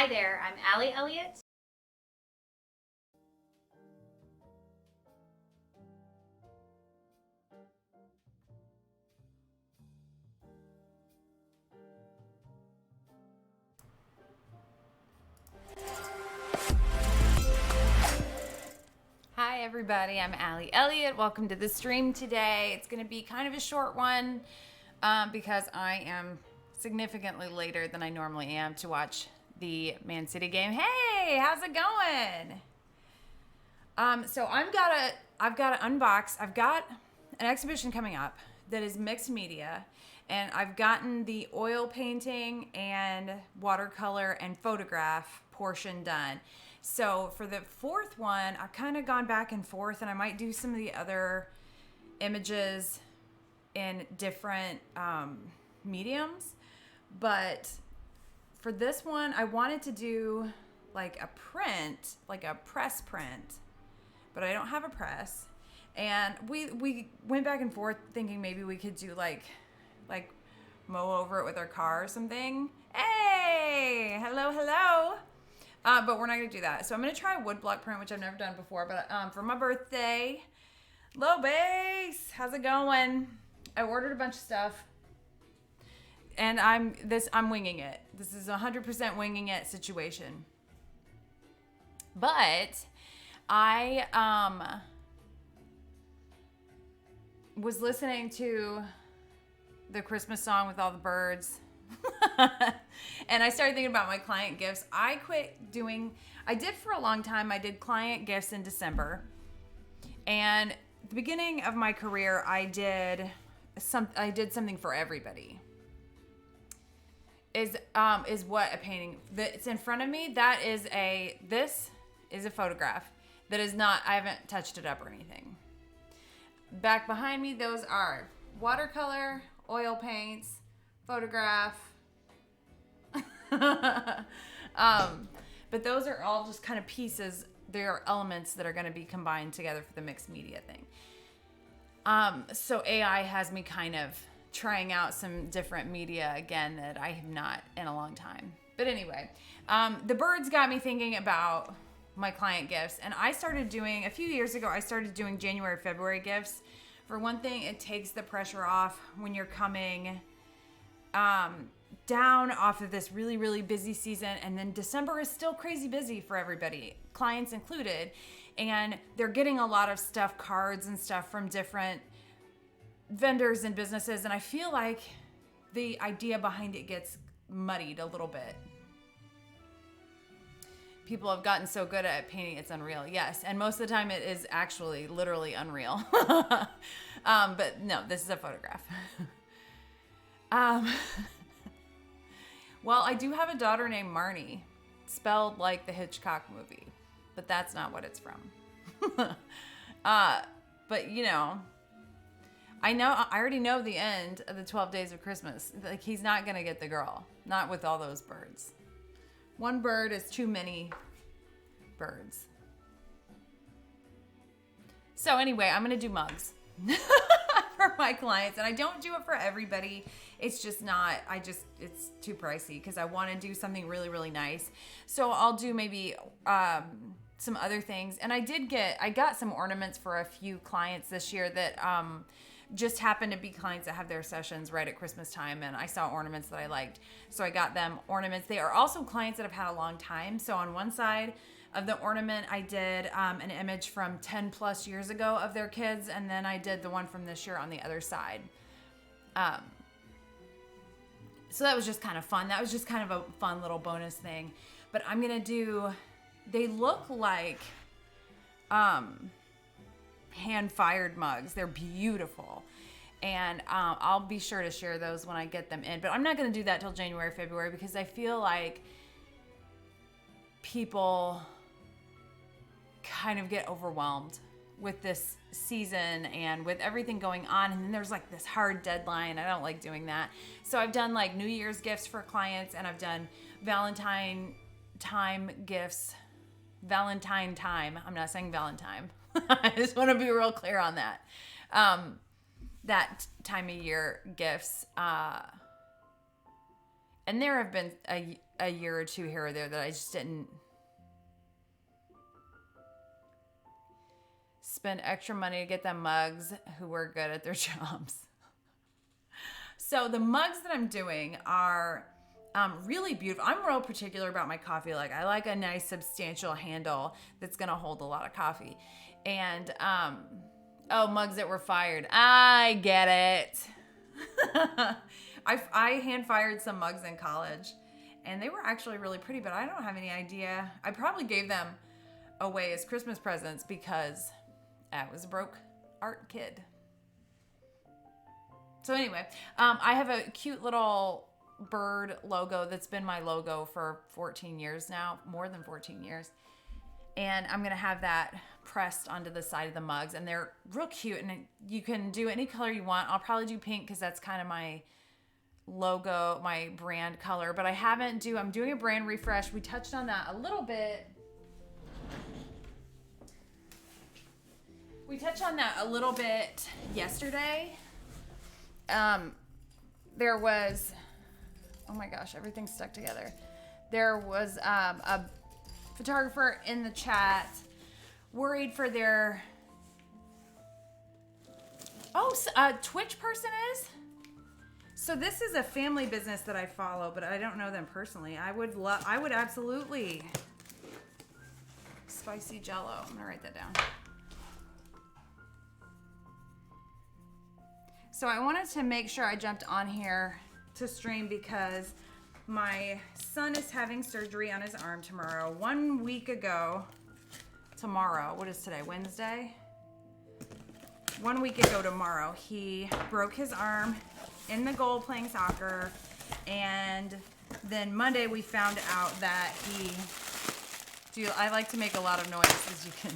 Hi there, I'm Allie Elliott. Hi everybody, I'm Allie Elliott. Welcome to the stream today. It's going to be kind of a short one because I am significantly later than I normally am to watch the Man City game. Hey, how's it going? So I've got to unbox. I've got an exhibition coming up that is mixed media, and I've gotten the oil painting and watercolor and photograph portion done. So for the fourth one, I've kind of gone back and forth, and I might do some of the other images in different mediums. But for this one, I wanted to do like a print, like a press print, but I don't have a press. And we went back and forth thinking maybe we could do like mow over it with our car or something. Hey, hello. But we're not going to do that. So I'm going to try a woodblock print, which I've never done before. But for my birthday, Low Base, how's it going? I ordered a bunch of stuff. And I'm winging it. This is a 100% winging it situation. But I was listening to the Christmas song with all the birds. And I started thinking about my client gifts. I did for a long time, I did client gifts in December. And at the beginning of my career, I did something for everybody. Is what a painting that's in front of me, this is a photograph that is not, I haven't touched it up or anything. Back behind me, those are watercolor, oil paints, photograph. But those are all just kind of pieces. They are elements that are going to be combined together for the mixed media thing. So AI has me kind of trying out some different media again that I have not in a long time. But anyway, the birds got me thinking about my client gifts. And a few years ago, I started doing January, February gifts. For one thing, it takes the pressure off when you're coming down off of this really, really busy season. And then December is still crazy busy for everybody, clients included. And they're getting a lot of stuff, cards and stuff from different vendors and businesses. And I feel like the idea behind it gets muddied a little bit. People have gotten so good at painting, it's unreal. Yes, and most of the time it is actually literally unreal. But no, this is a photograph. Well, I do have a daughter named Marnie, spelled like the Hitchcock movie, but that's not what it's from. But you know, I already know the end of the 12 Days of Christmas. Like, he's not gonna get the girl, not with all those birds. One bird is too many birds. So anyway, I'm going to do mugs for my clients. And I don't do it for everybody. It's just not, it's too pricey because I want to do something really, really nice. So I'll do maybe some other things. And I got some ornaments for a few clients this year that just happened to be clients that have their sessions right at Christmas time, and I saw ornaments that I liked, so I got them ornaments. They are also clients that have had a long time. So on one side of the ornament, I did an image from 10 plus years ago of their kids, and then I did the one from this year on the other side. So that was just kind of fun. That was just kind of a fun little bonus thing. But I'm gonna they look like hand-fired mugs. They're beautiful. And I'll be sure to share those when I get them in. But I'm not going to do that till January, February, because I feel like people kind of get overwhelmed with this season and with everything going on. And then there's like this hard deadline. I don't like doing that. So I've done like New Year's gifts for clients, and I've done Valentine time gifts. Valentine time. I'm not saying Valentine. I just want to be real clear on that. That time of year gifts. And there have been a year or two here or there that I just didn't spend extra money to get them mugs who were good at their jobs. So the mugs that I'm doing are really beautiful. I'm real particular about my coffee. Like I like a nice substantial handle that's gonna hold a lot of coffee. And mugs that were fired. I get it. I hand fired some mugs in college, and they were actually really pretty, but I don't have any idea. I probably gave them away as Christmas presents because I was a broke art kid. So anyway, I have a cute little bird logo that's been my logo for 14 years now, more than 14 years. And I'm going to have that pressed onto the side of the mugs, and they're real cute, and you can do any color you want. I'll probably do pink because that's kind of my logo, my brand color, but I'm doing a brand refresh. We touched on that a little bit. Yesterday. There was, oh my gosh, everything's stuck together. There was a photographer in the chat worried for their, Twitch person is? So this is a family business that I follow, but I don't know them personally. I would absolutely, spicy Jello. I'm gonna write that down. So I wanted to make sure I jumped on here to stream because my son is having surgery on his arm tomorrow. 1 week ago, tomorrow, what is today, Wednesday? 1 week ago tomorrow, he broke his arm in the goal playing soccer. And then Monday we found out that I like to make a lot of noise, as you can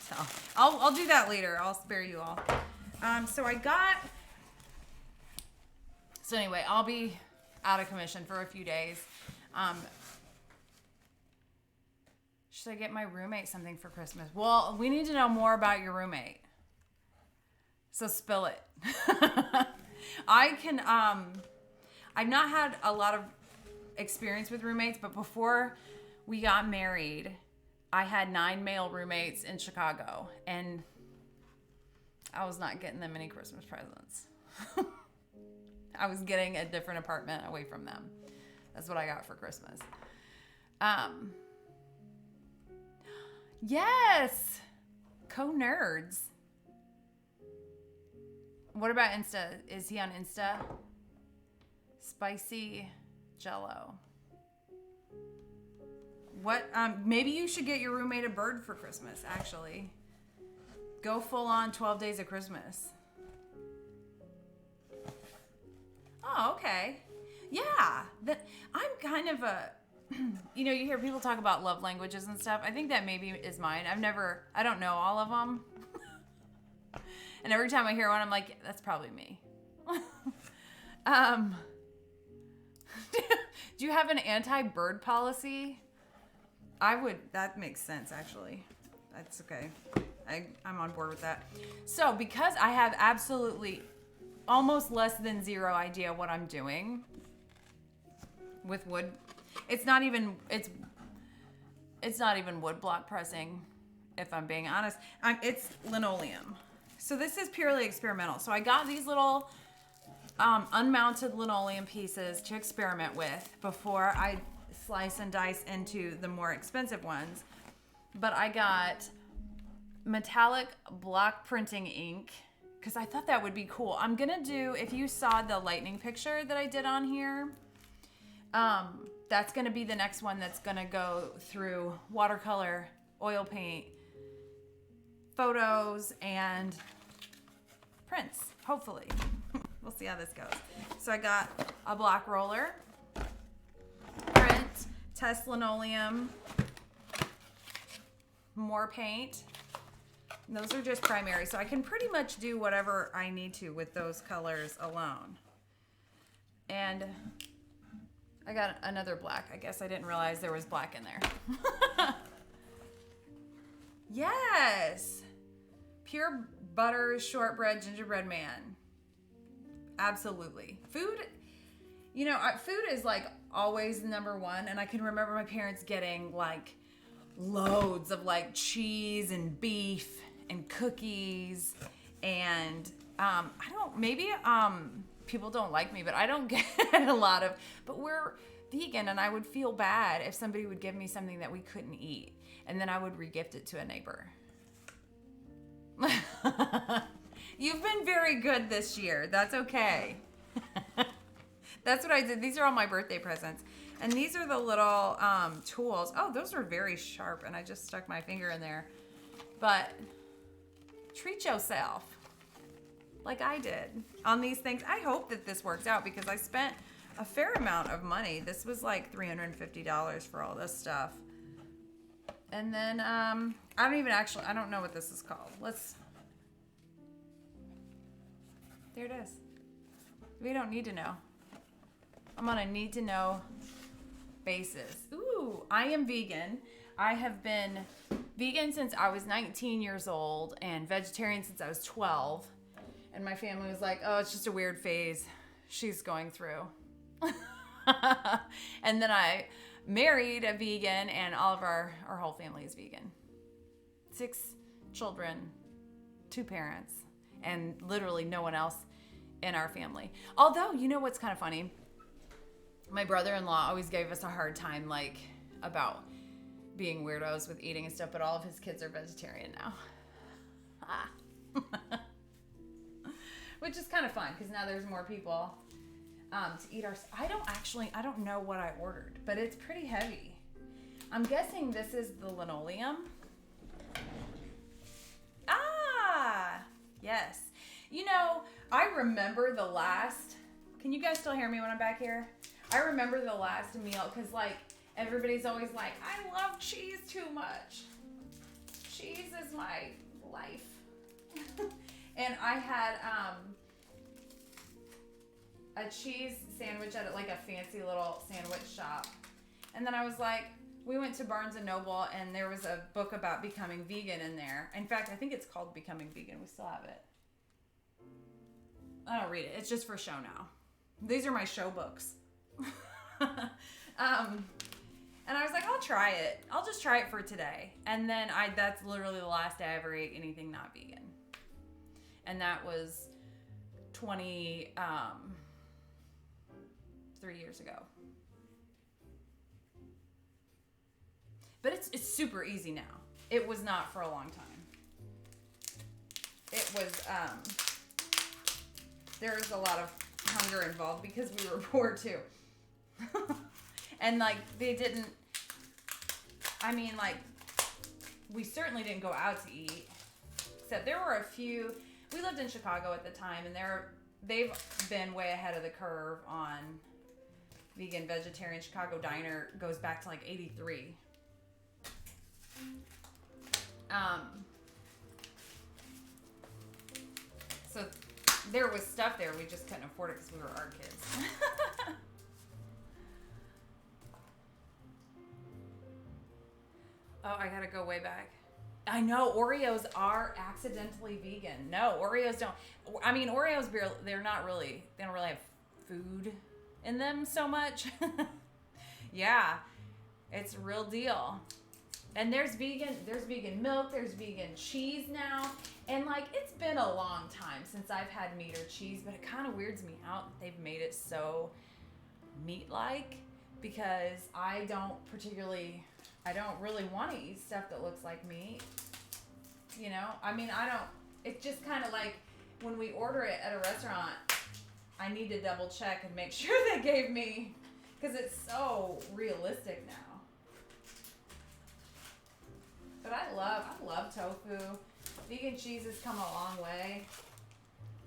tell. I'll do that later. I'll spare you all. So anyway, I'll be out of commission for a few days. Should I get my roommate something for Christmas? Well, we need to know more about your roommate. So spill it. I've not had a lot of experience with roommates, but before we got married, I had 9 male roommates in Chicago, and I was not getting them any Christmas presents. I was getting a different apartment away from them. That's what I got for Christmas. Yes! Co-nerds. What about Insta? Is he on Insta? Spicy Jello. What? Maybe you should get your roommate a bird for Christmas, actually. Go full on 12 days of Christmas. Oh, okay. Yeah. I'm kind of a, you hear people talk about love languages and stuff. I think that maybe is mine. I don't know all of them. And every time I hear one, I'm like, that's probably me. Do you have an anti-bird policy? That makes sense, actually. That's okay. I'm on board with that. So because I have absolutely almost less than zero idea what I'm doing with wood, it's not even wood block pressing, if I'm being honest. It's linoleum. So this is purely experimental. So I got these little unmounted linoleum pieces to experiment with before I slice and dice into the more expensive ones. But I got metallic block printing ink because I thought that would be cool. I'm gonna do, if you saw the lightning picture that I did on here, that's gonna be the next one that's gonna go through watercolor, oil paint, photos, and prints, hopefully. We'll see how this goes. So I got a block roller, print, test linoleum, more paint. And those are just primary, so I can pretty much do whatever I need to with those colors alone. And I got another black. I guess I didn't realize there was black in there. Yes! Pure butter, shortbread, gingerbread man. Absolutely. Food, You know, food is like always number one, and I can remember my parents getting like loads of like cheese and beef and cookies, and I don't, maybe people don't like me, but I don't get a lot of, but we're vegan, and I would feel bad if somebody would give me something that we couldn't eat, and then I would regift it to a neighbor. You've been very good this year. That's okay. That's what I did. These are all my birthday presents. And these are the little tools. Oh, those are very sharp, and I just stuck my finger in there. But treat yourself like I did on these things. I hope that this works out because I spent a fair amount of money. This was like $350 for all this stuff. And then I don't know what this is called. There it is. We don't need to know. I'm on a need to know basis. Ooh, I am vegan. I have been vegan since I was 19 years old and vegetarian since I was 12. And my family was like, oh, it's just a weird phase she's going through. And then I married a vegan, and all of our whole family is vegan. 6 children, 2 parents, and literally no one else in our family. Although, you know what's kind of funny? My brother-in-law always gave us a hard time, like, about being weirdos with eating and stuff, but all of his kids are vegetarian now. Which is kind of fun, because now there's more people to eat our... I don't know what I ordered, but it's pretty heavy. I'm guessing this is the linoleum. Yes. You know, I remember the last... Can you guys still hear me when I'm back here? I remember the last meal, because, like, everybody's always like, I love cheese too much. Cheese is my life. And I had a cheese sandwich at, like, a fancy little sandwich shop. And then I was like, we went to Barnes & Noble, and there was a book about becoming vegan in there. In fact, I think it's called Becoming Vegan. We still have it. I don't read it. It's just for show now. These are my show books. And I was like, I'll try it. I'll just try it for today. And then that's literally the last day I ever ate anything not vegan. And that was 3 years ago. But it's super easy now. It was not for a long time. It was, there was a lot of hunger involved because we were poor too. And like, they didn't, I mean, like, we certainly didn't go out to eat. Except there were a few, we lived in Chicago at the time, and they've been way ahead of the curve on vegan, vegetarian. Chicago Diner goes back to like 83. So there was stuff there, we just couldn't afford it because we were art kids. Oh, I gotta go way back. I know Oreos are accidentally vegan. No, Oreos don't. I mean, Oreos, they don't really have food in them so much. Yeah, it's a real deal. And there's vegan milk, there's vegan cheese now. And like, it's been a long time since I've had meat or cheese, but it kind of weirds me out that they've made it so meat-like, because I don't really want to eat stuff that looks like meat. You know, I mean, it's just kind of like when we order it at a restaurant, I need to double check and make sure they gave me, because it's so realistic now. But I love tofu. Vegan cheese has come a long way.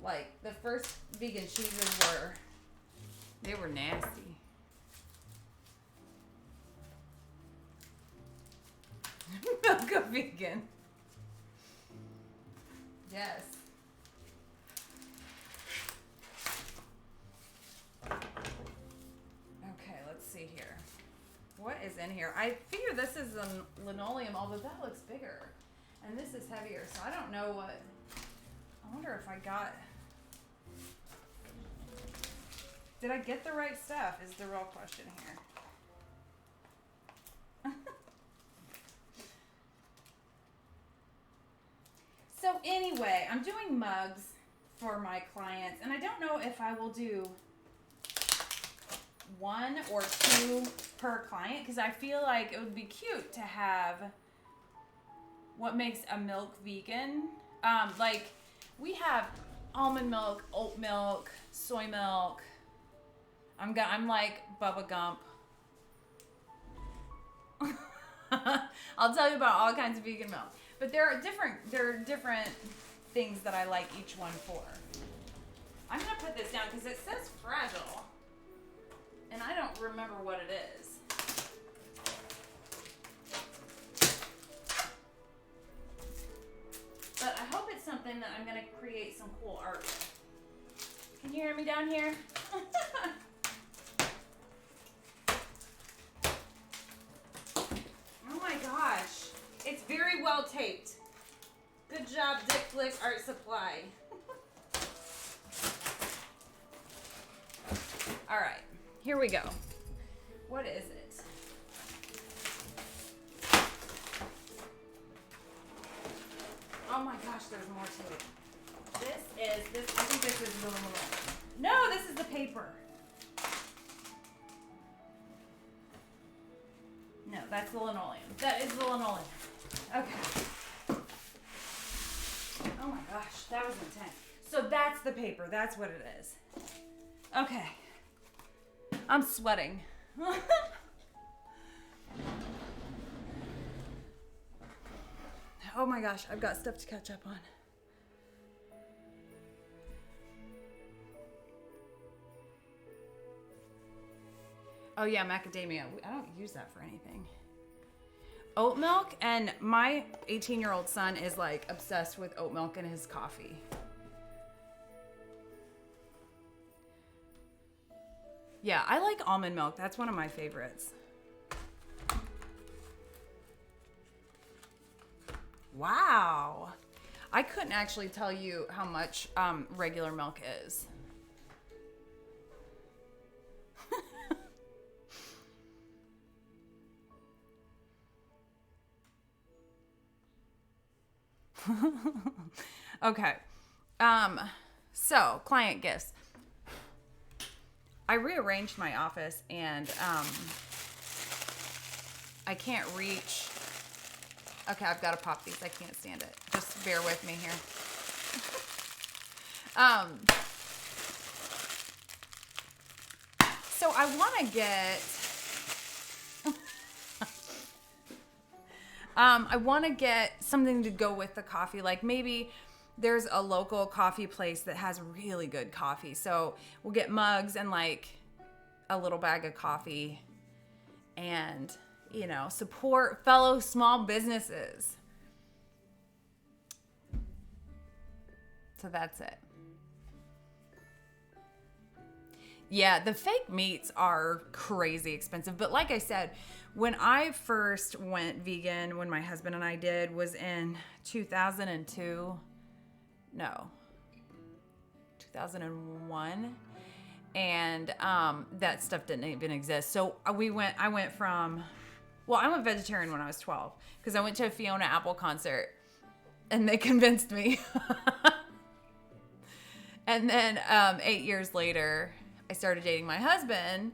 Like, the first vegan cheeses they were nasty. Milk of vegan. Yes. Okay, let's see here. What is in here? I figure this is a linoleum, although that looks bigger. And this is heavier, so I don't know what... I wonder if I got... Did I get the right stuff is the real question here. So anyway, I'm doing mugs for my clients, and I don't know if I will do 1 or 2 per client, because I feel like it would be cute to have what makes a milk vegan. Like we have almond milk, oat milk, soy milk. I'm like Bubba Gump. I'll tell you about all kinds of vegan milk. But there are different things that I like each one for. I'm gonna put this down because it says fragile, and I don't remember what it is. But I hope it's something that I'm gonna create some cool art with. Can you hear me down here? Oh my gosh. It's very well taped. Good job, Dick Flick Art Supply. All right, here we go. What is it? Oh my gosh, there's more to it. I think this is the linoleum. No, this is the paper. No, that's the linoleum. That is the linoleum. Okay. Oh my gosh, that was intense. So that's the paper. That's what it is. Okay. I'm sweating. Oh my gosh, I've got stuff to catch up on. Oh yeah, macadamia. I don't use that for anything. Oat milk, and my 18-year-old son is like obsessed with oat milk in his coffee. Yeah, I like almond milk. That's one of my favorites. Wow. I couldn't actually tell you how much regular milk is. Okay. So client gifts. I rearranged my office and I can't reach. Okay, I've got to pop these. I can't stand it. Just bear with me here. So I want to get I want to get something to go with the coffee. Like maybe there's a local coffee place that has really good coffee. So we'll get mugs and like a little bag of coffee and, you know, support fellow small businesses. So that's it. Yeah, the fake meats are crazy expensive. But like I said, when I first went vegan, when my husband and I did, was in 2002. No, 2001. And that stuff didn't even exist. So I went vegetarian when I was 12 because I went to a Fiona Apple concert and they convinced me. And then 8 years later, I started dating my husband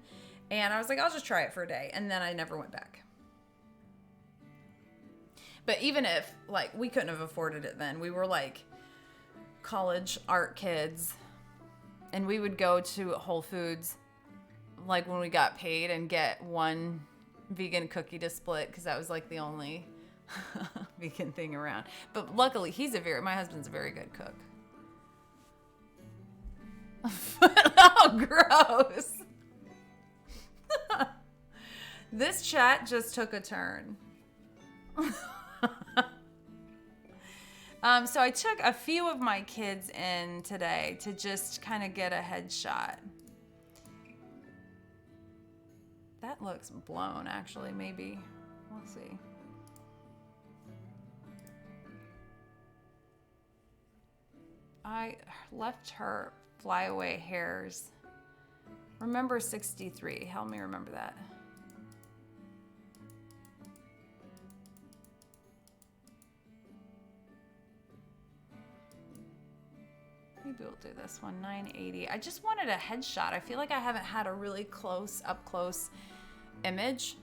and I was like, I'll just try it for a day. And then I never went back. But even if like we couldn't have afforded it then, we were like college art kids. And we would go to Whole Foods, like when we got paid, and get one vegan cookie to split because that was like the only vegan thing around. But luckily, my husband's a very good cook. Oh, gross. This chat just took a turn. So I took a few of my kids in today to just kind of get a headshot. That looks blown, actually, maybe. We'll see. I left her flyaway hairs Remember 63. Help me remember that. Maybe we'll do this one, 980. I just wanted a headshot. I feel like I haven't had a really up close image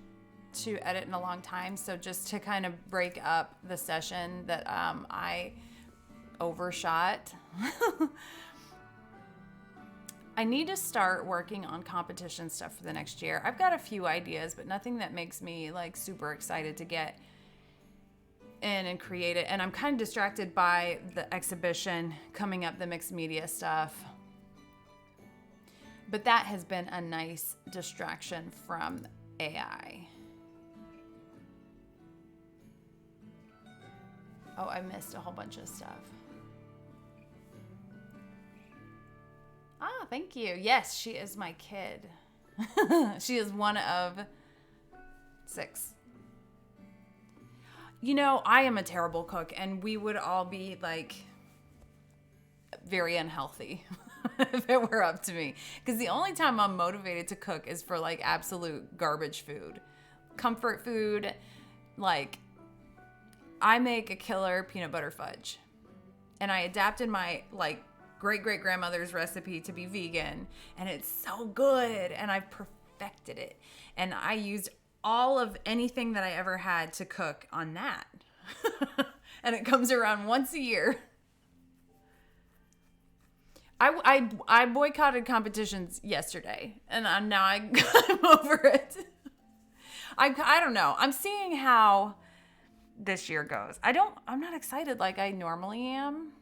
to edit in a long time. So just to kind of break up the session that I overshot. I need to start working on competition stuff for the next year. I've got a few ideas, but nothing that makes me like super excited to get in and create it. And I'm kind of distracted by the exhibition coming up, the mixed media stuff. But that has been a nice distraction from AI. Oh, I missed a whole bunch of stuff. Ah, thank you. Yes, she is my kid. She is one of 6. You know, I am a terrible cook, and we would all be like very unhealthy if it were up to me. Because the only time I'm motivated to cook is for like absolute garbage food, comfort food. Like, I make a killer peanut butter fudge, and I adapted my like great-great-grandmother's recipe to be vegan, and it's so good, and I've perfected it, and I used all of anything that I ever had to cook on that. And it comes around once a year. I boycotted competitions yesterday, and I'm over it. I don't know. I'm seeing how this year goes. I'm not excited like I normally am.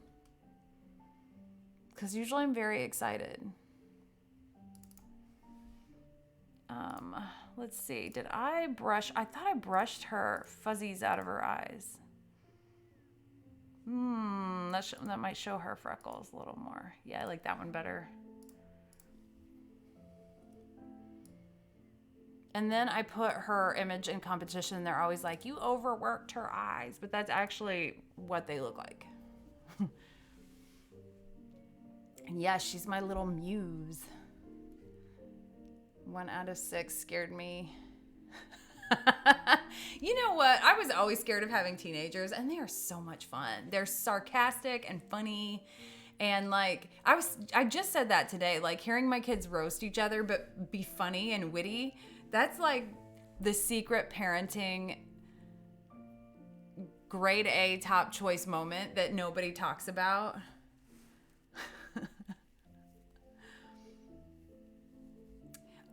Because usually I'm very excited. Let's see. Did I brush? I thought I brushed her fuzzies out of her eyes. That might show her freckles a little more. Yeah, I like that one better. And then I put her image in competition. They're always like, you overworked her eyes. But that's actually what they look like. And yeah, she's my little muse. 1 out of 6 scared me. You know what? I was always scared of having teenagers, and they are so much fun. They're sarcastic and funny. And like, I just said that today, like hearing my kids roast each other, but be funny and witty. That's like the secret parenting grade A top choice moment that nobody talks about.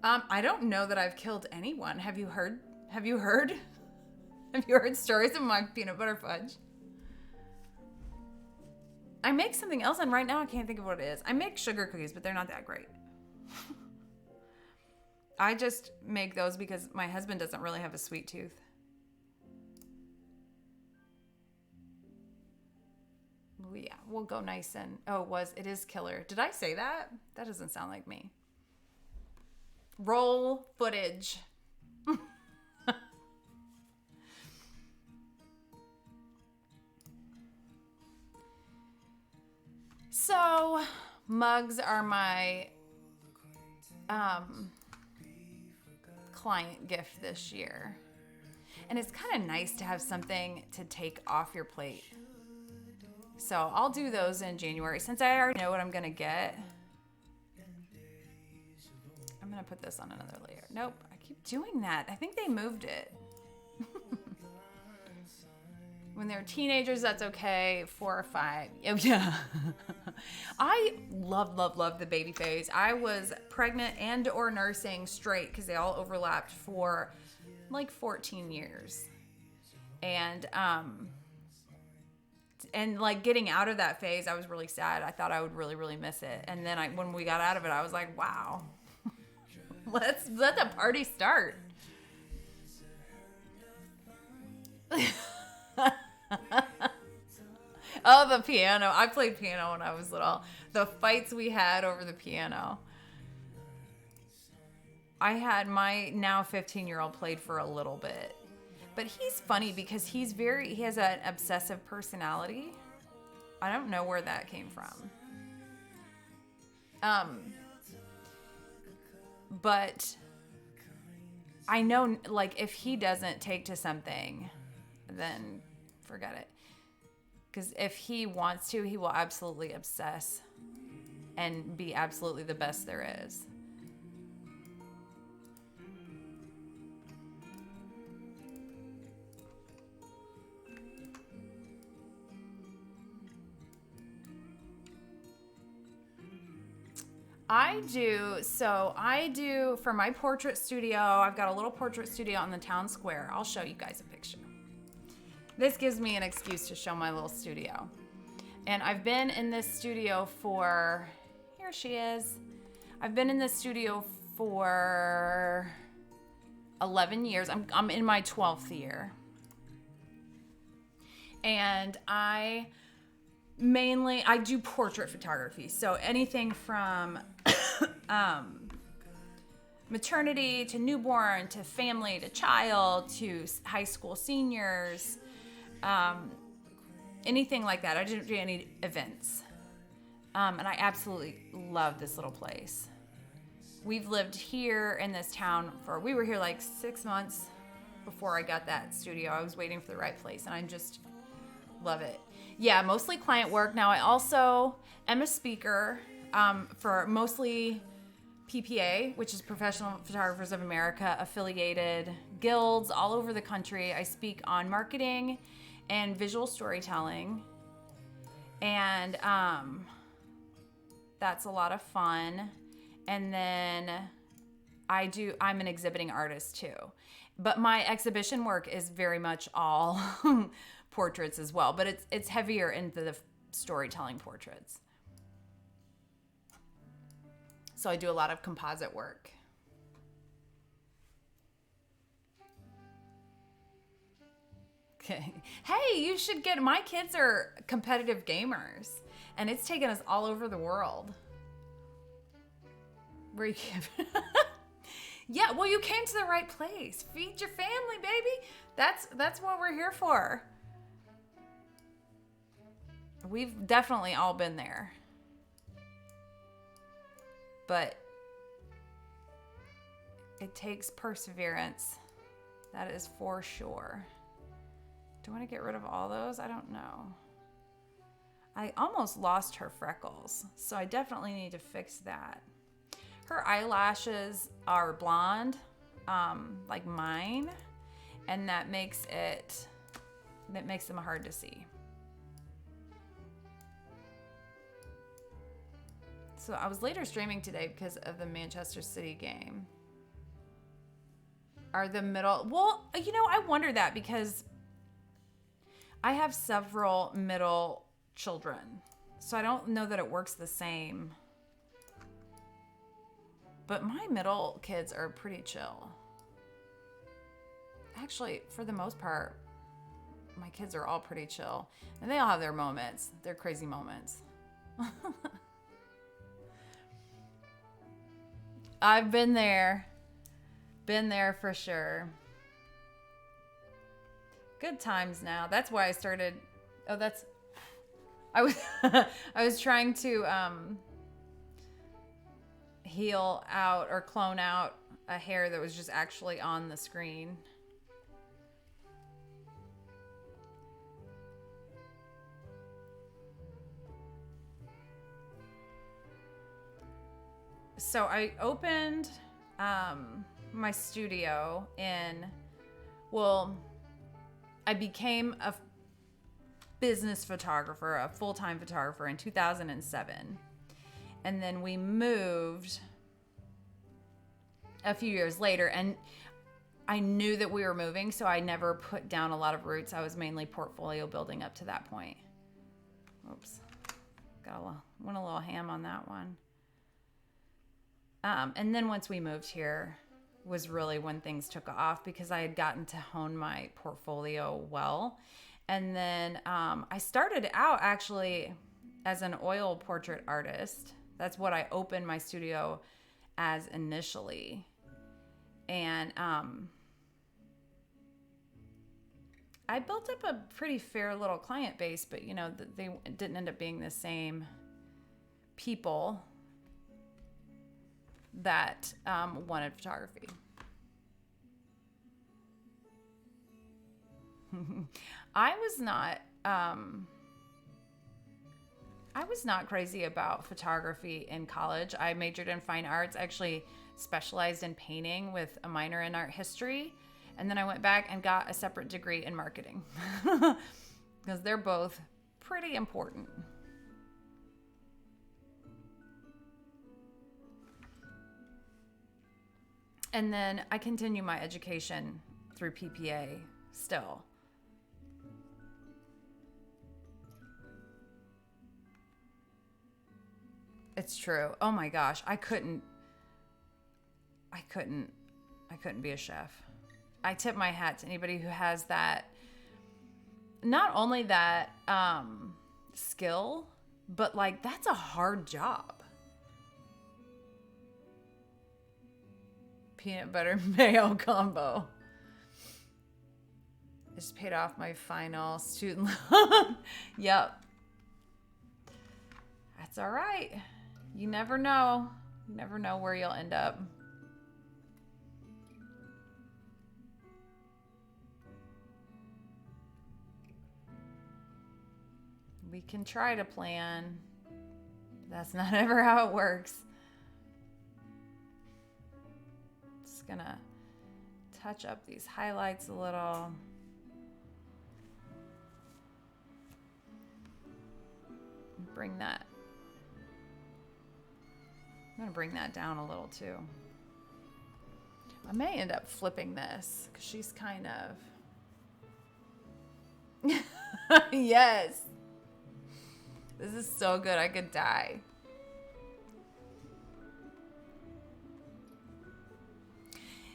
I don't know that I've killed anyone. Have you heard? Have you heard stories of my peanut butter fudge? I make something else, and right now I can't think of what it is. I make sugar cookies, but they're not that great. I just make those because my husband doesn't really have a sweet tooth. Yeah, we'll go nice and... Oh, it is killer. Did I say that? That doesn't sound like me. Roll footage. So, mugs are my client gift this year. And it's kind of nice to have something to take off your plate. So, I'll do those in January. Since I already know what I'm going to get, I'm going to put this on another layer. Nope, I keep doing that. I think they moved it. When they're teenagers, that's okay. 4 or 5. Oh, yeah. I love the baby phase. I was pregnant and or nursing straight because they all overlapped for like 14 years. And like getting out of that phase, I was really sad. I thought I would really, really miss it. And then when we got out of it, I was like, wow, let the party start. Oh, the piano. I played piano when I was little. The fights we had over the piano. I had my now 15-year-old played for a little bit. But he's funny because he has an obsessive personality. I don't know where that came from. But I know, like, if he doesn't take to something, then forget it. Because if he wants to, he will absolutely obsess and be absolutely the best there is. I do for my portrait studio, I've got a little portrait studio on the town square. I'll show you guys a picture. This gives me an excuse to show my little studio. And I've been in this studio for, here she is. I've been in this studio for 11 years. I'm in my 12th year. And I do portrait photography. So anything from maternity to newborn to family to child to high school seniors, anything like that. I didn't do any events. And I absolutely love this little place. We've lived here in this town we were here like 6 months before I got that studio. I was waiting for the right place, and I just love it. Yeah, mostly client work. Now I also am a speaker for mostly PPA, which is Professional Photographers of America, affiliated guilds all over the country. I speak on marketing and visual storytelling, and that's a lot of fun. And then I'm an exhibiting artist too, but my exhibition work is very much all portraits as well, but it's heavier into the storytelling portraits. So I do a lot of composite work. Okay. Hey, you should my kids are competitive gamers, and it's taken us all over the world. Where you came. Yeah, well, you came to the right place. Feed your family, baby. That's what we're here for. We've definitely all been there. But it takes perseverance. That is for sure. Do I want to get rid of all those? I don't know. I almost lost her freckles, so I definitely need to fix that. Her eyelashes are blonde, like mine, and that makes them hard to see. So I was later streaming today because of the Manchester City game. Are the middle... Well, I wonder that because I have several middle children. So I don't know that it works the same. But my middle kids are pretty chill. Actually, for the most part, my kids are all pretty chill. And they all have their moments. Their crazy moments. I've been there. Been there for sure. Good times now. That's why I started. I was trying to heal out or clone out a hair that was just actually on the screen. So I opened my studio I became a business photographer, a full-time photographer in 2007. And then we moved a few years later, and I knew that we were moving, so I never put down a lot of roots. I was mainly portfolio building up to that point. Oops. Went a little ham on that one. And then once we moved here was really when things took off because I had gotten to hone my portfolio well. And then I started out actually as an oil portrait artist. That's what I opened my studio as initially. And I built up a pretty fair little client base, but they didn't end up being the same people. that wanted photography. I was not crazy about photography in college. I majored in fine arts, actually specialized in painting with a minor in art history. And then I went back and got a separate degree in marketing because they're both pretty important. And then I continue my education through PPA still. It's true. Oh my gosh, I couldn't be a chef. I tip my hat to anybody who has that, not only that skill, but like that's a hard job. Peanut butter mayo combo. I just paid off my final student loan. Yep. That's all right. You never know. You never know where you'll end up. We can try to plan. That's not ever how it works. Just gonna touch up these highlights a little. Bring that. I'm gonna bring that down a little too. I may end up flipping this because she's kind of. Yes. This is so good. I could die.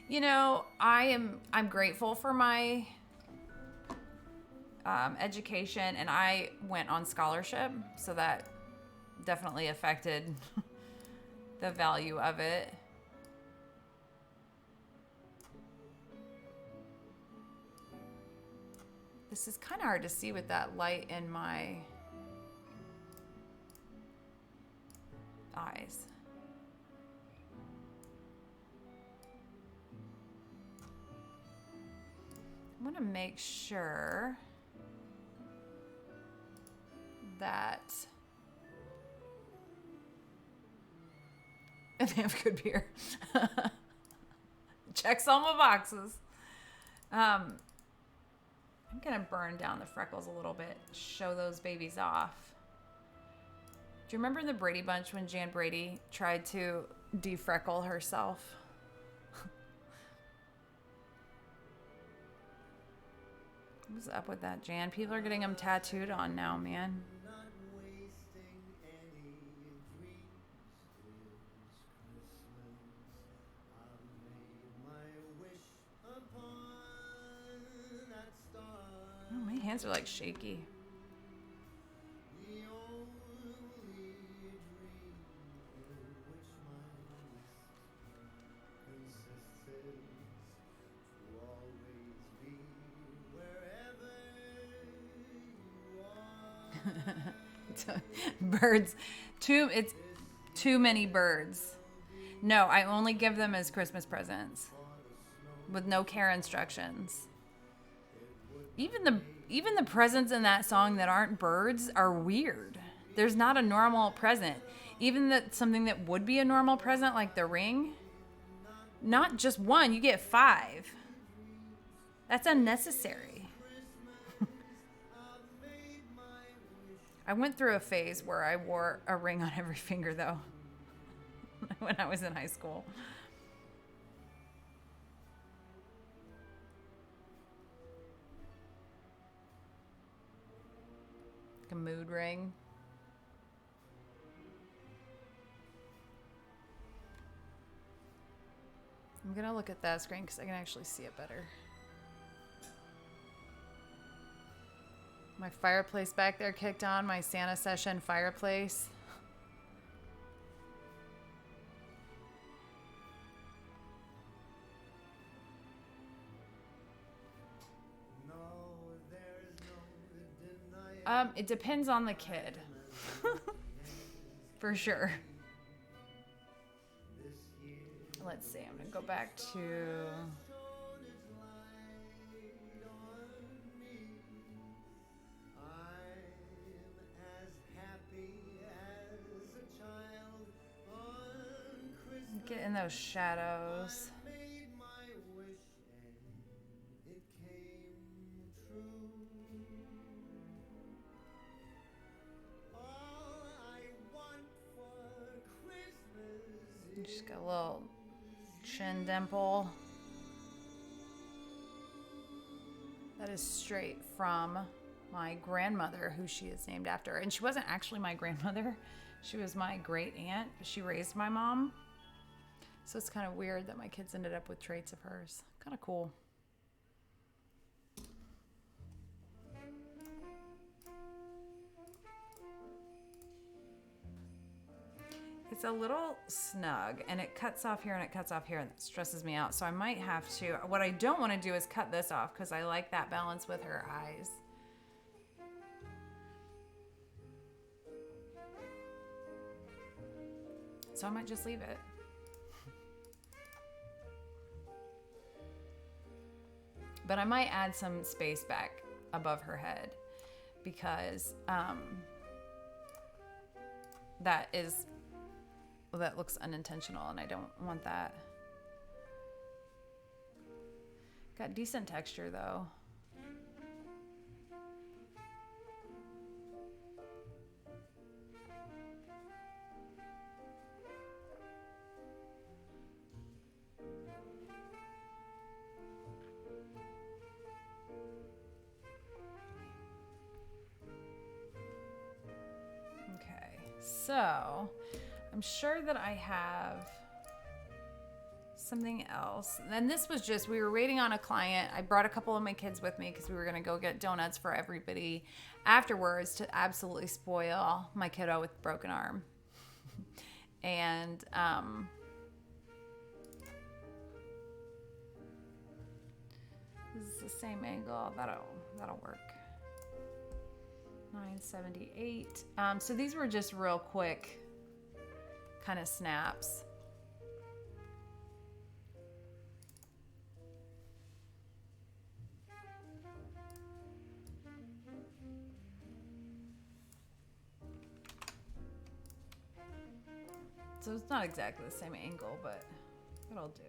You know, I'm grateful for my education, and I went on scholarship, so that definitely affected the value of it. This is kind of hard to see with that light in my eyes. I want to make sure that they have good beer. Checks all my boxes. I'm gonna burn down the freckles a little bit, show those babies off. Do you remember in the Brady Bunch when Jan Brady tried to defreckle herself? What's up with that, Jan? People are getting them tattooed on now, man. Oh, my hands are like shaky. Birds. It's too many birds. No, I only give them as Christmas presents with no care instructions. Even the presents in that song that aren't birds are weird. There's not a normal present. Even something that would be a normal present, like the ring, not just one, you get 5. That's unnecessary. I went through a phase where I wore a ring on every finger, though, when I was in high school. Like a mood ring. I'm going to look at that screen because I can actually see it better. My fireplace back there kicked on, my Santa session fireplace. It depends on the kid. For sure. let's see, I'm gonna go back to get in those shadows. Just got a little chin dimple. That is straight from my grandmother, who she is named after. And she wasn't actually my grandmother. She was my great aunt. She raised my mom. So it's kind of weird that my kids ended up with traits of hers. Kind of cool. It's a little snug, and it cuts off here and it cuts off here, and that stresses me out. So I might have to, what I don't want to do is cut this off because I like that balance with her eyes. So I might just leave it. But I might add some space back above her head because that looks unintentional, and I don't want that. Got decent texture though. Okay, so I'm sure that I have something else. And this was just, we were waiting on a client. I brought a couple of my kids with me because we were going to go get donuts for everybody afterwards to absolutely spoil my kiddo with broken arm. And this is the same angle. That'll work. 978. So these were just real quick kind of snaps. So it's not exactly the same angle, but it'll do.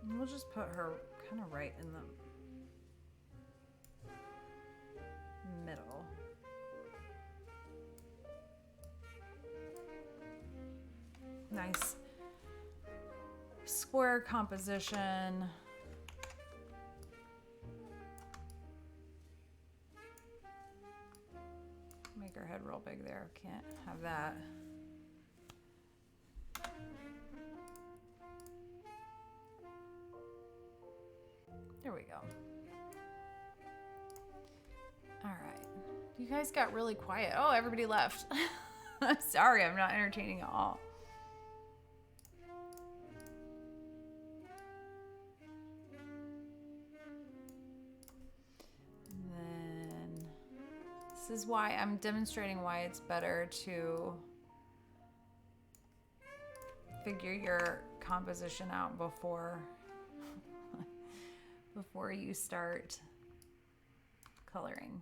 And we'll just put her kind of right in the middle. Nice square composition. Make her head real big there. Can't have that. There we go. All right. You guys got really quiet. Oh, everybody left. I'm sorry, I'm not entertaining at all. And then this is why I'm demonstrating why it's better to figure your composition out before you start coloring.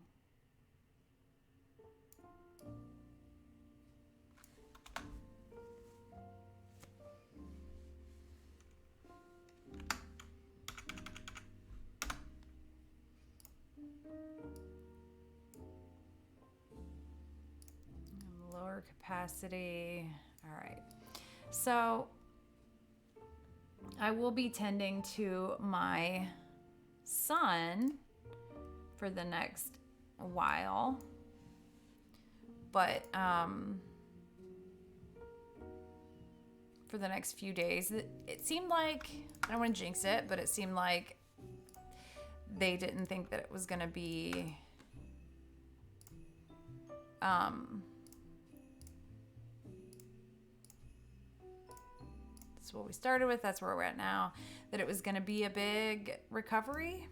Lower capacity. All right. So I will be tending to my son for the next while, but for the next few days, it seemed like, I don't want to jinx it, but it seemed like they didn't think that it was going to be that's what we started with, that's where we're at now, that it was going to be a big recovery.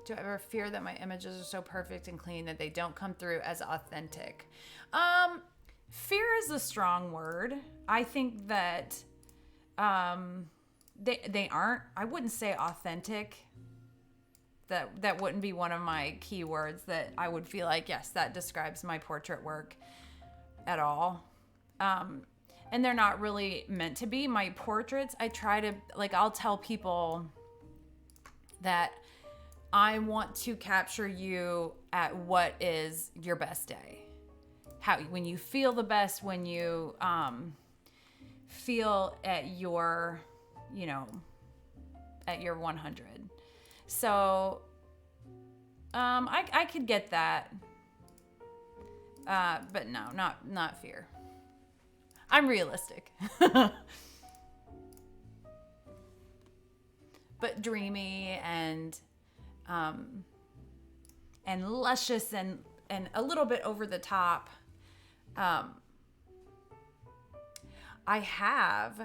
Do I ever fear that my images are so perfect and clean that they don't come through as authentic? Fear is a strong word. I think that they aren't. I wouldn't say authentic. That wouldn't be one of my keywords that I would feel like, yes, that describes my portrait work at all. And they're not really meant to be. My portraits, I try to, like, I'll tell people that I want to capture you at what is your best day. When you feel the best, when you feel at your, at your 100. So, I could get that, but no, not fear. I'm realistic, but dreamy and luscious and a little bit over the top. I have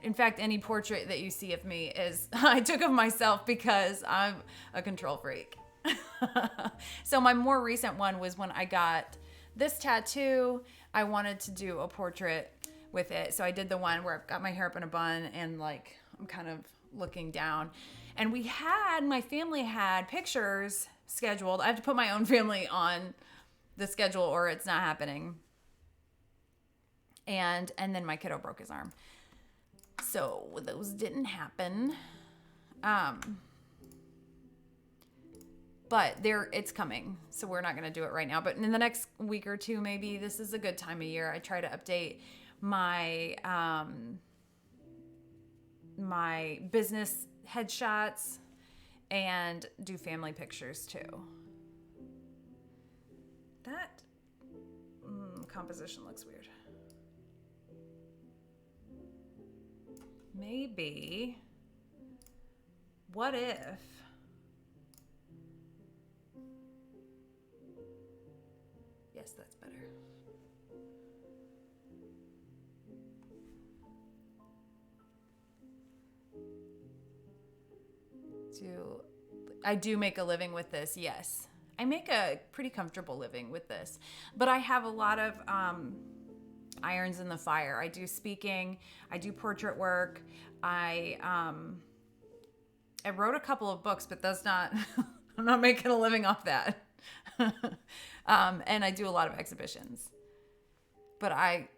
in fact, any portrait that you see of me is I took of myself because I'm a control freak. So my more recent one was when I got this tattoo. I wanted to do a portrait with it. So I did the one where I've got my hair up in a bun and like I'm kind of looking down. And my family had pictures scheduled. I have to put my own family on the schedule or it's not happening. And then my kiddo broke his arm. So those didn't happen. But it's coming. So we're not going to do it right now. But in the next week or two, maybe, this is a good time of year. I try to update my my business headshots and do family pictures too. That composition looks weird. Maybe, what if yes, that's better. I do make a living with this, yes. I make a pretty comfortable living with this, but I have a lot of irons in the fire. I do speaking, I do portrait work. I wrote a couple of books, but that's not, I'm not making a living off that. And I do a lot of exhibitions, but I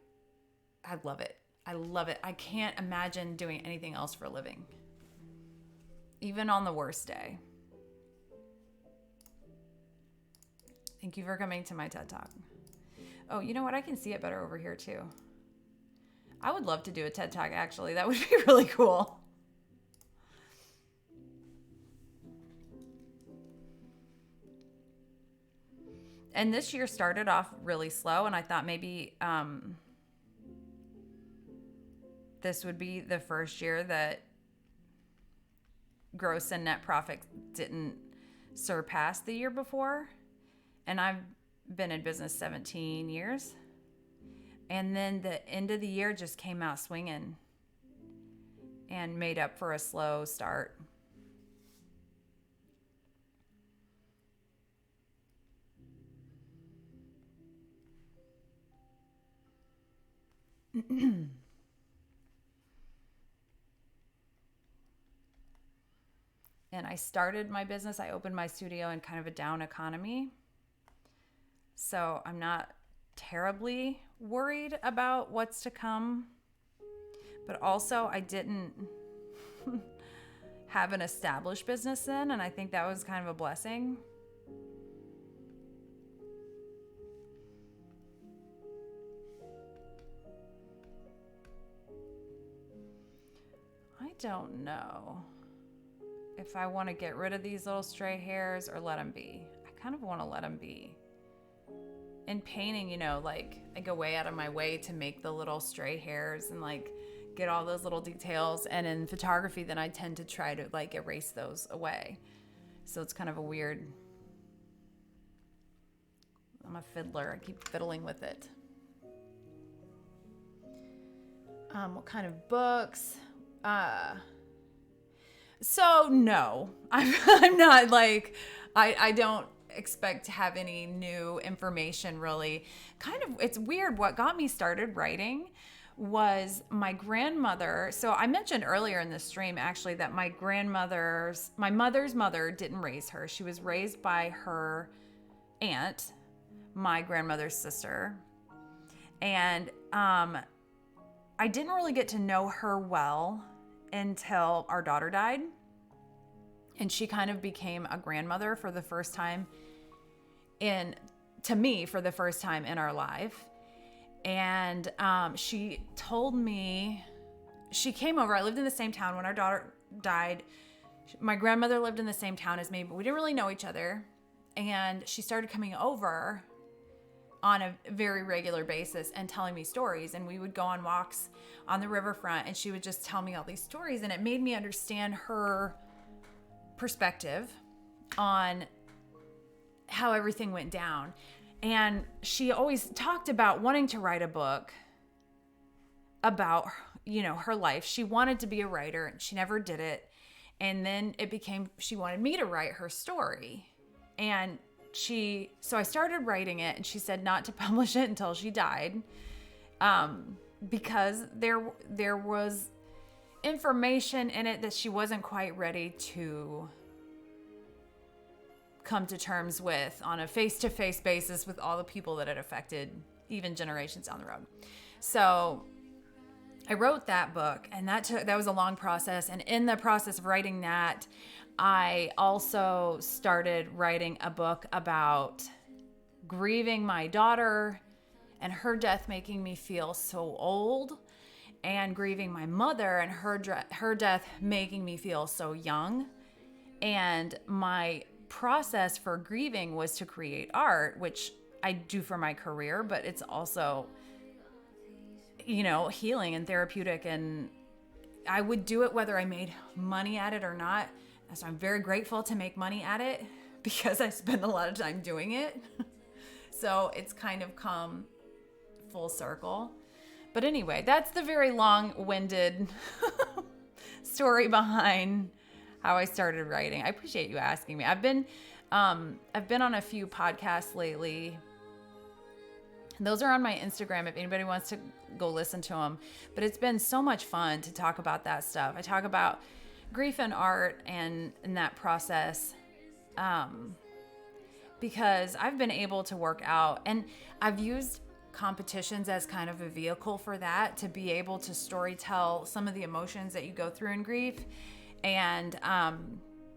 love it. I love it. I can't imagine doing anything else for a living, even on the worst day. Thank you for coming to my TED Talk. Oh, you know what? I can see it better over here too. I would love to do a TED Talk, actually. That would be really cool. And this year started off really slow, and I thought maybe this would be the first year that gross and net profit didn't surpass the year before. And I've been in business 17 years. And then the end of the year just came out swinging and made up for a slow start. And I started my business, I opened my studio in kind of a down economy. So I'm not terribly worried about what's to come. But also I didn't have an established business then, and I think that was kind of a blessing. I don't know if I want to get rid of these little stray hairs or let them be. I kind of want to let them be. In painting, you know, like I go way out of my way to make the little stray hairs and like get all those little details. And in photography, then I tend to try to like erase those away. So it's kind of a weird, I'm a fiddler. I keep fiddling with it. What kind of books? So no, I'm not like, I don't expect to have any new information really. Kind of, it's weird. What got me started writing was my grandmother. So I mentioned earlier in the stream actually that my mother's mother didn't raise her. She was raised by her aunt, my grandmother's sister. And I didn't really get to know her well until our daughter died. And she kind of became a grandmother for the first time to me for the first time in our life. And she told me, she came over. I lived in the same town when our daughter died. My grandmother lived in the same town as me, but we didn't really know each other. And she started coming over on a very regular basis and telling me stories. And we would go on walks on the riverfront and she would just tell me all these stories. And it made me understand her perspective on how everything went down. And she always talked about wanting to write a book about, her life. She wanted to be a writer and she never did it. And then she wanted me to write her story. And so I started writing it and she said not to publish it until she died. Because there was information in it that she wasn't quite ready to come to terms with on a face-to-face basis with all the people that it affected, even generations down the road. So I wrote that book, and that was a long process. And in the process of writing that, I also started writing a book about grieving my daughter and her death making me feel so old, and grieving my mother and her death making me feel so young. And my process for grieving was to create art, which I do for my career, but it's also, healing and therapeutic. And I would do it whether I made money at it or not. So I'm very grateful to make money at it because I spend a lot of time doing it. So it's kind of come full circle. But anyway, that's the very long-winded story behind how I started writing. I appreciate you asking me. I've been on a few podcasts lately. Those are on my Instagram if anybody wants to go listen to them. But it's been so much fun to talk about that stuff. I talk about grief and art and that process because I've been able to work out, and I've used competitions as kind of a vehicle for that, to be able to storytell some of the emotions that you go through in grief and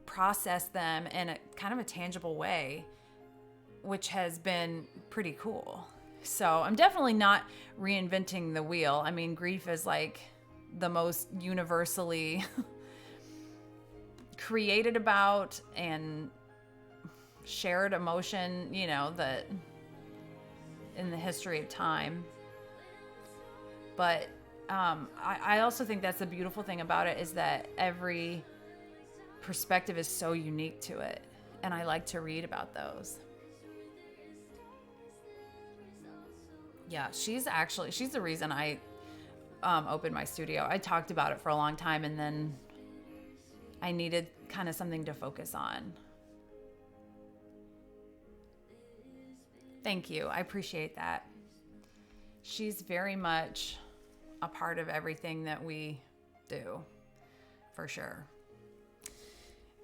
process them in a kind of a tangible way, which has been pretty cool. So I'm definitely not reinventing the wheel. I mean, grief is like the most universally created about and shared emotion, that in the history of time. But I also think that's the beautiful thing about it, is that every perspective is so unique to it. And I like to read about those. Yeah, she's the reason I opened my studio. I talked about it for a long time, and then I needed kind of something to focus on. Thank you. I appreciate that. She's very much a part of everything that we do, for sure.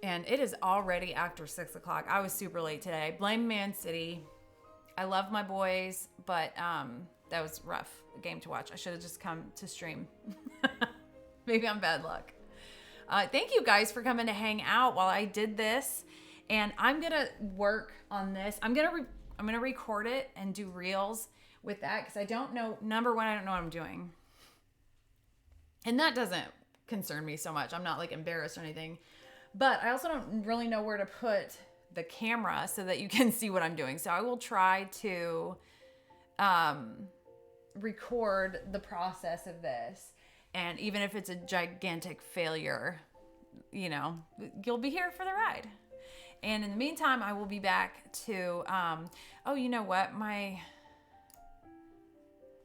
And it is already after 6 o'clock. I was super late today. Blame Man City. I love my boys, but that was rough game to watch. I should have just come to stream. Maybe I'm bad luck. Thank you guys for coming to hang out while I did this. And I'm going to work on this. I'm going to record it and do reels with that, because I don't know, number one, I don't know what I'm doing. And that doesn't concern me so much. I'm not like embarrassed or anything. But I also don't really know where to put the camera so that you can see what I'm doing. So I will try to record the process of this. And even if it's a gigantic failure, you'll be here for the ride. And in the meantime, I will be back to, you know what? My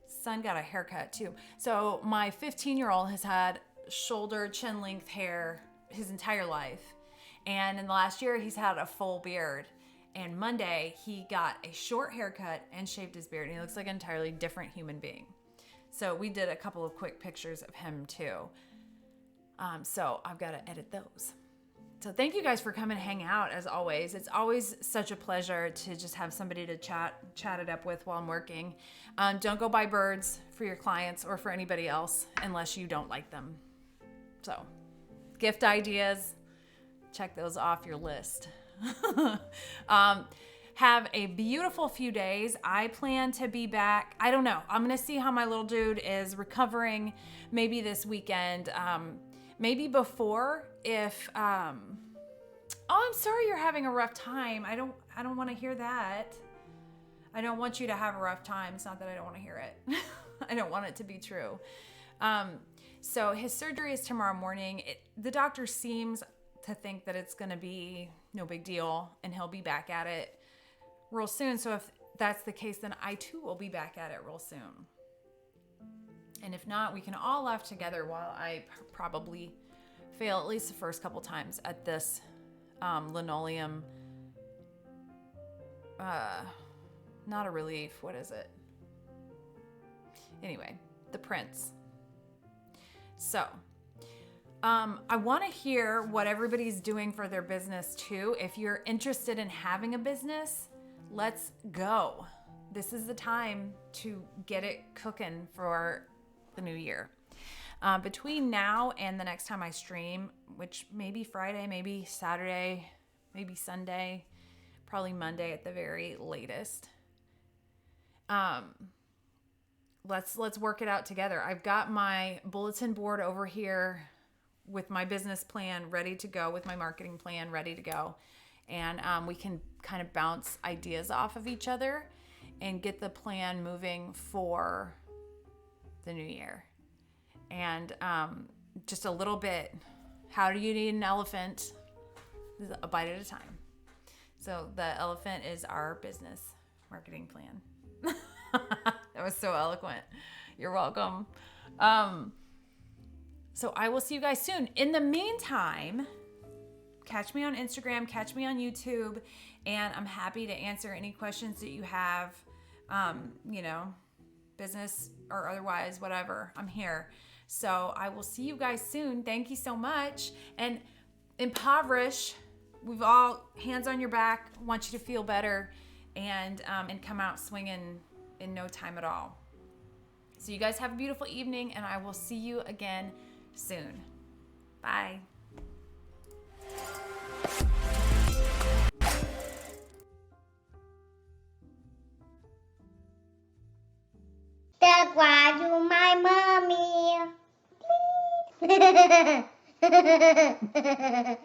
son got a haircut too. So my 15-year-old has had shoulder, chin length hair his entire life. And in the last year, he's had a full beard. And Monday, he got a short haircut and shaved his beard. And he looks like an entirely different human being. So we did a couple of quick pictures of him too. So I've got to edit those. So thank you guys for coming and hang out as always. It's always such a pleasure to just have somebody to chat it up with while I'm working. Don't go buy birds for your clients or for anybody else unless you don't like them. So gift ideas, check those off your list. Have a beautiful few days. I plan to be back. I don't know. I'm going to see how my little dude is recovering maybe this weekend. Maybe before if, oh, I'm sorry you're having a rough time. I don't want to hear that. I don't want you to have a rough time. It's not that I don't want to hear it. I don't want it to be true. So his surgery is tomorrow morning. The doctor seems to think that it's going to be no big deal and he'll be back at it real soon. So if that's the case, then I too will be back at it real soon. And if not, we can all laugh together while I probably fail at least the first couple times at this linoleum. Not a relief. What is it? Anyway, the prints. So I want to hear what everybody's doing for their business too. If you're interested in having a business, let's go. This is the time to get it cooking for the new year. Between now and the next time I stream, which maybe Friday, maybe Saturday, maybe Sunday, probably Monday at the very latest. Let's work it out together. I've got my bulletin board over here with my business plan ready to go, with my marketing plan ready to go. And we can kind of bounce ideas off of each other and get the plan moving for the new year. And just a little bit, how do you need an elephant? A bite at a time. So the elephant is our business marketing plan. That was so eloquent. You're welcome. So I will see you guys soon. In the meantime, catch me on Instagram, catch me on YouTube, and I'm happy to answer any questions that you have, business or otherwise, whatever. I'm here. So I will see you guys soon. Thank you so much. And impoverish, we've all hands on your back, want you to feel better and come out swinging in no time at all. So you guys have a beautiful evening, and I will see you again soon. Bye. That's why you my mommy.